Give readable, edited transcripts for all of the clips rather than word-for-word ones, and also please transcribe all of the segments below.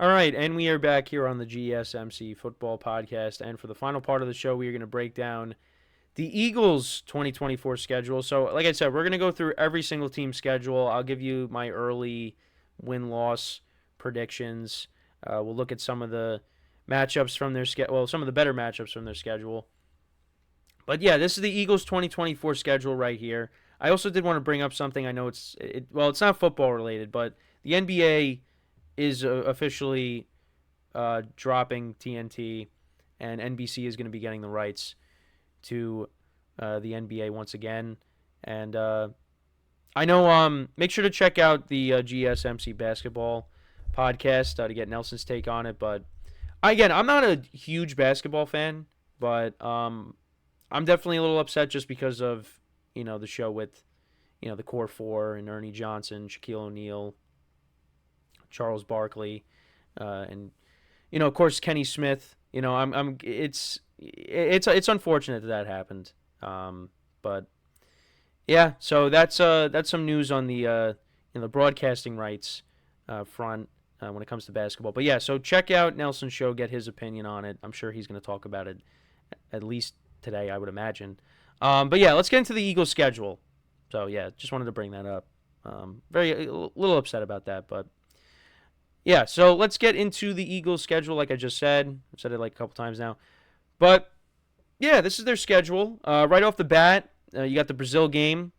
All right, and we are back here on the GSMC Football Podcast. And for the final part of the show, we are going to break down the Eagles' 2024 schedule. So, like I said, we're going to go through every single team schedule. I'll give you my early win-loss predictions. We'll look at some of the matchups from their schedule, well, some of the better matchups from their schedule. But yeah, this is the Eagles' 2024 schedule right here. I also did want to bring up something. I know it's not football related, but the NBA is officially dropping TNT, and NBC is going to be getting the rights to the NBA once again. And I know. Make sure to check out the GSMC basketball podcast to get Nelson's take on it. But again, I'm not a huge basketball fan, but I'm definitely a little upset just because of the show with the core four and Ernie Johnson, Shaquille O'Neal, Charles Barkley, and of course Kenny Smith. It's unfortunate that happened. But yeah, so that's some news on the broadcasting rights front when it comes to basketball. But yeah, so check out Nelson's show, get his opinion on it. I'm sure he's going to talk about it at least today, I would imagine. But yeah, let's get into the Eagles schedule. So yeah, just wanted to bring that up. A little upset about that, but yeah, so let's get into the Eagles schedule. Like I just said, I've said it like a couple times now. But yeah, this is their schedule. Right off the bat, you got the Brazil game.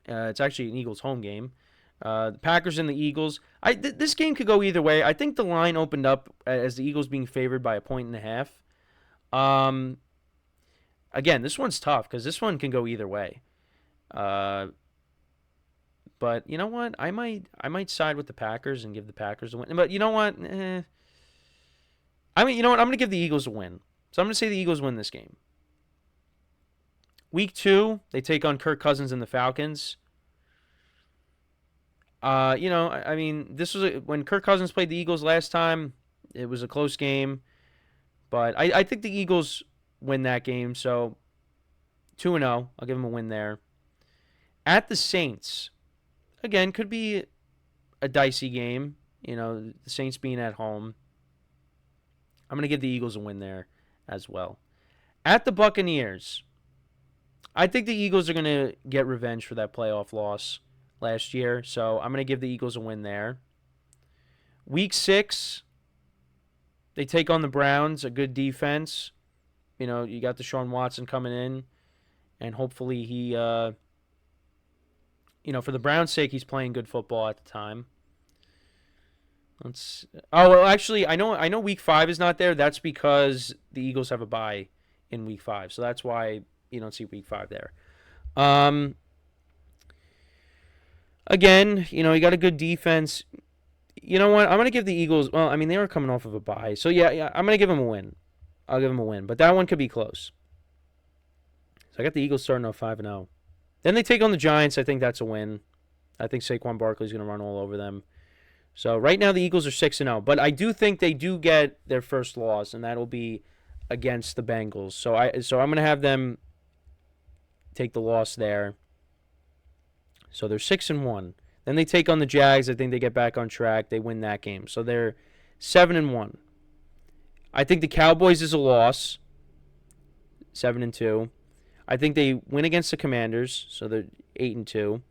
It's actually an Eagles home game. The Packers and the Eagles. This game could go either way. I think the line opened up as the Eagles being favored by 1.5 points. Again, this one's tough because this one can go either way. But you know what? I might side with the Packers and give the Packers a win. But you know what? You know what? I'm going to give the Eagles a win. So I'm going to say the Eagles win this game. Week 2, they take on Kirk Cousins and the Falcons. This was when Kirk Cousins played the Eagles last time. It was a close game, but I think the Eagles win that game. So 2-0, I'll give them a win there. At the Saints. Again, could be a dicey game. The Saints being at home. I'm going to give the Eagles a win there as well. At the Buccaneers, I think the Eagles are going to get revenge for that playoff loss last year. So I'm going to give the Eagles a win there. Week 6, they take on the Browns, a good defense. You got Deshaun Watson coming in, and hopefully he... for the Browns' sake, he's playing good football at the time. Actually, I know Week 5 is not there. That's because the Eagles have a bye in Week 5, so that's why you don't see Week 5 there. Again, you got a good defense. You know what? I'm gonna give the Eagles. Well, they were coming off of a bye, so yeah, I'm gonna give them a win. I'll give them a win, but that one could be close. So I got the Eagles starting off 5-0. Then they take on the Giants. I think that's a win. I think Saquon Barkley's going to run all over them. So right now the Eagles are 6-0, but I do think they do get their first loss, and that'll be against the Bengals. So I'm going to have them take the loss there. So they're 6-1. Then they take on the Jags. I think they get back on track. They win that game. So they're 7-1. I think the Cowboys is a loss. 7-2. I think they win against the Commanders, so they're 8-2.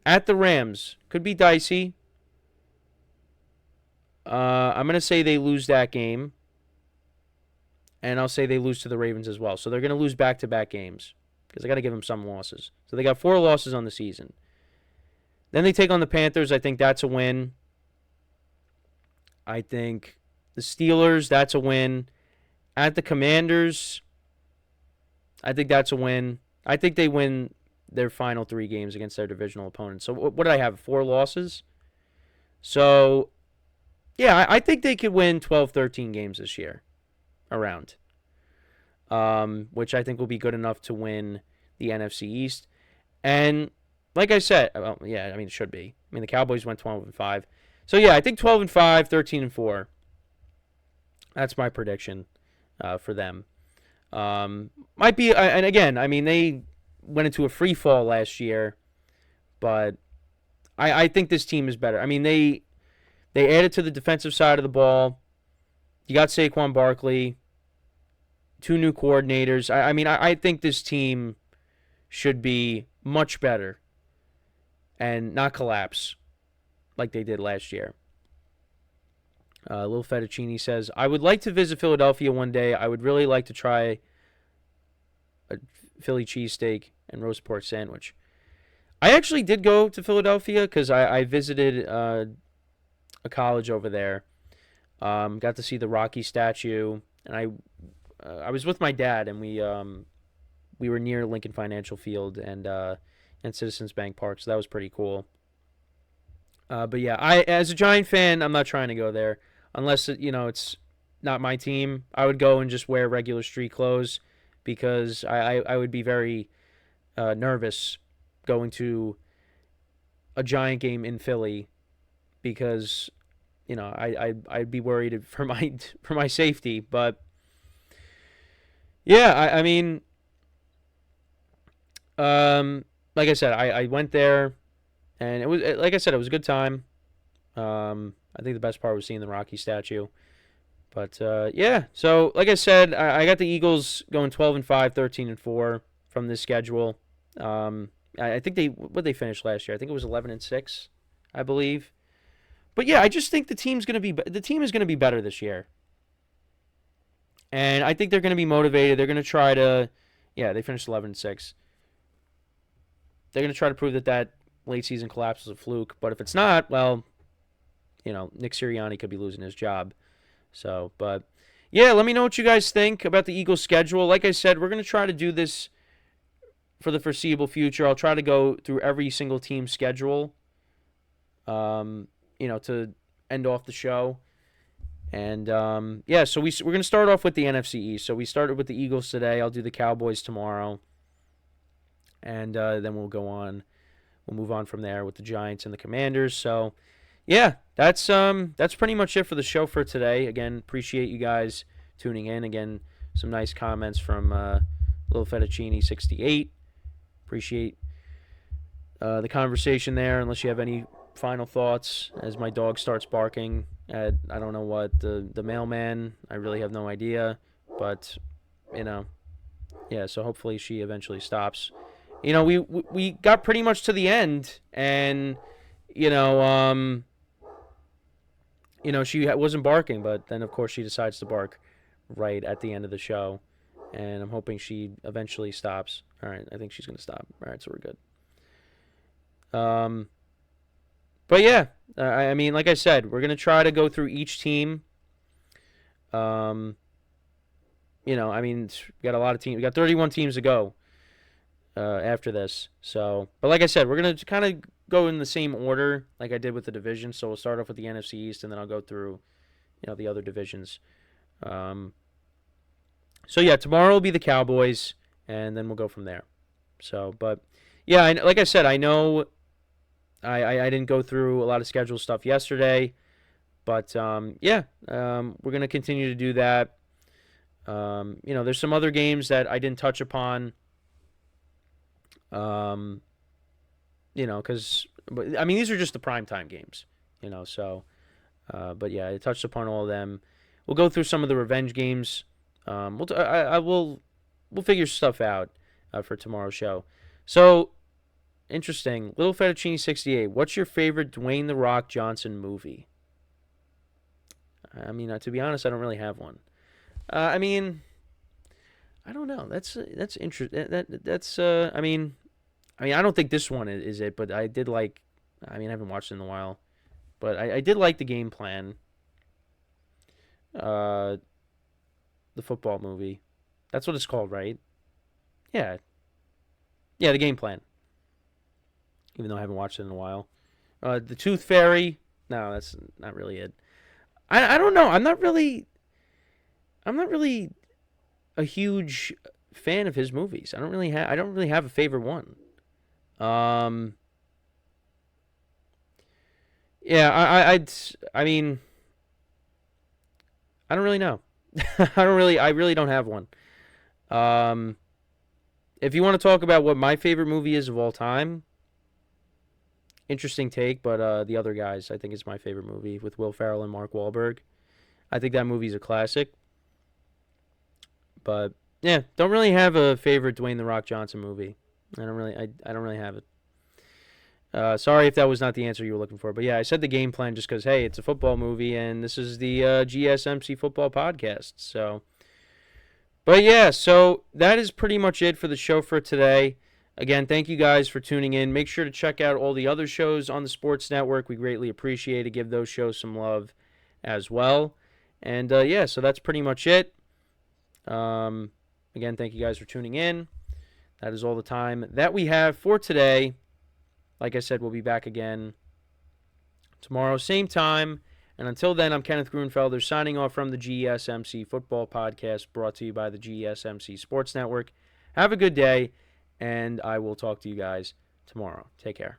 At the Rams, could be dicey. I'm going to say they lose that game. And I'll say they lose to the Ravens as well. So they're going to lose back-to-back games because I got to give them some losses. So they got 4 losses on the season. Then they take on the Panthers. I think that's a win. I think the Steelers, that's a win. At the Commanders, I think that's a win. I think they win their final 3 games against their divisional opponents. So what did I have? 4 losses? So, yeah, I think they could win 12, 13 games this year. Around. Which I think will be good enough to win the NFC East. And like I said, it should be. The Cowboys went 12-5. So, yeah, I think 12-5, 13-4. That's my prediction for them. Might be, and again, they went into a free fall last year, but I think this team is better. They added to the defensive side of the ball. You got Saquon Barkley, 2 new coordinators. I think this team should be much better and not collapse like they did last year. Lil Fettuccine says, I would like to visit Philadelphia one day. I would really like to try a Philly cheesesteak and roast pork sandwich. I actually did go to Philadelphia because I visited a college over there. Got to see the Rocky statue, and I was with my dad, and we were near Lincoln Financial Field and Citizens Bank Park, so that was pretty cool. But yeah, as a Giant fan, I'm not trying to go there unless it's not my team. I would go and just wear regular street clothes because I would be very nervous going to a Giant game in Philly because I'd be worried for my safety. But yeah, like I said, I went there, and it was, like I said, it was a good time. I think the best part was seeing the Rocky statue. But yeah, so like I said, I got the Eagles going 12-5, 13-4 from this schedule. I think they finished last year? I think it was 11-6, I believe. But yeah, I just think the team is going to be better this year. And I think they're going to be motivated. They're going to try to, yeah, they finished 11-6. They're going to try to prove that late season collapse was a fluke. But if it's not, well, Nick Sirianni could be losing his job. So, but yeah, let me know what you guys think about the Eagles' schedule. Like I said, we're going to try to do this for the foreseeable future. I'll try to go through every single team's schedule, to end off the show. And, yeah, so we're going to start off with the NFC East. So we started with the Eagles today. I'll do the Cowboys tomorrow. And then we'll move on from there with the Giants and the Commanders. So, yeah, that's pretty much it for the show for today. Again, appreciate you guys tuning in. Again, some nice comments from Lil Fettuccine 68. Appreciate the conversation there. Unless you have any final thoughts as my dog starts barking at I don't know what, the mailman. I really have no idea, but yeah, so hopefully she eventually stops. We got pretty much to the end, and she wasn't barking, but then of course she decides to bark right at the end of the show, and I'm hoping she eventually stops. All right, I think she's gonna stop. All right, so we're good. But yeah, like I said, we're gonna try to go through each team. We got a lot of teams. We got 31 teams to go after this. So, but like I said, we're gonna kind of go in the same order like I did with the division. So we'll start off with the NFC East, and then I'll go through, the other divisions. So yeah, tomorrow will be the Cowboys, and then we'll go from there. So, but yeah, like I said, I know I didn't go through a lot of schedule stuff yesterday, but we're gonna continue to do that. There's some other games that I didn't touch upon. Because these are just the primetime games, So, but yeah, I touched upon all of them. We'll go through some of the revenge games. We'll figure stuff out for tomorrow's show. So, interesting. Little Fettuccine 68. What's your favorite Dwayne The Rock Johnson movie? To be honest, I don't really have one. I don't know. That's interesting. I don't think this one is it, but I did like. I haven't watched it in a while, but I did like the Game Plan. The football movie. That's what it's called, right? Yeah. Yeah, the Game Plan. Even though I haven't watched it in a while. The Tooth Fairy. No, that's not really it. I don't know. I'm not really a huge fan of his movies. I don't really have a favorite one. Yeah, I don't really know. I really don't have one. If you want to talk about what my favorite movie is of all time, interesting take, but The Other Guys, I think, is my favorite movie with Will Ferrell and Mark Wahlberg. I think that movie's a classic. But yeah, don't really have a favorite Dwayne the Rock Johnson movie. I don't really have it. Sorry if that was not the answer you were looking for, but yeah, I said the game plan just because hey, it's a football movie and this is the GSMC football podcast. So, but yeah, so that is pretty much it for the show for today. Again, thank you guys for tuning in. Make sure to check out all the other shows on the Sports Network. We greatly appreciate it. Give those shows some love as well. And yeah, so that's pretty much it. Again, thank you guys for tuning in. That is all the time that we have for today. Like I said, we'll be back again tomorrow, same time. And until then, I'm Kenneth Grunfelder signing off from the GSMC Football Podcast brought to you by the GSMC Sports Network. Have a good day, and I will talk to you guys tomorrow. Take care.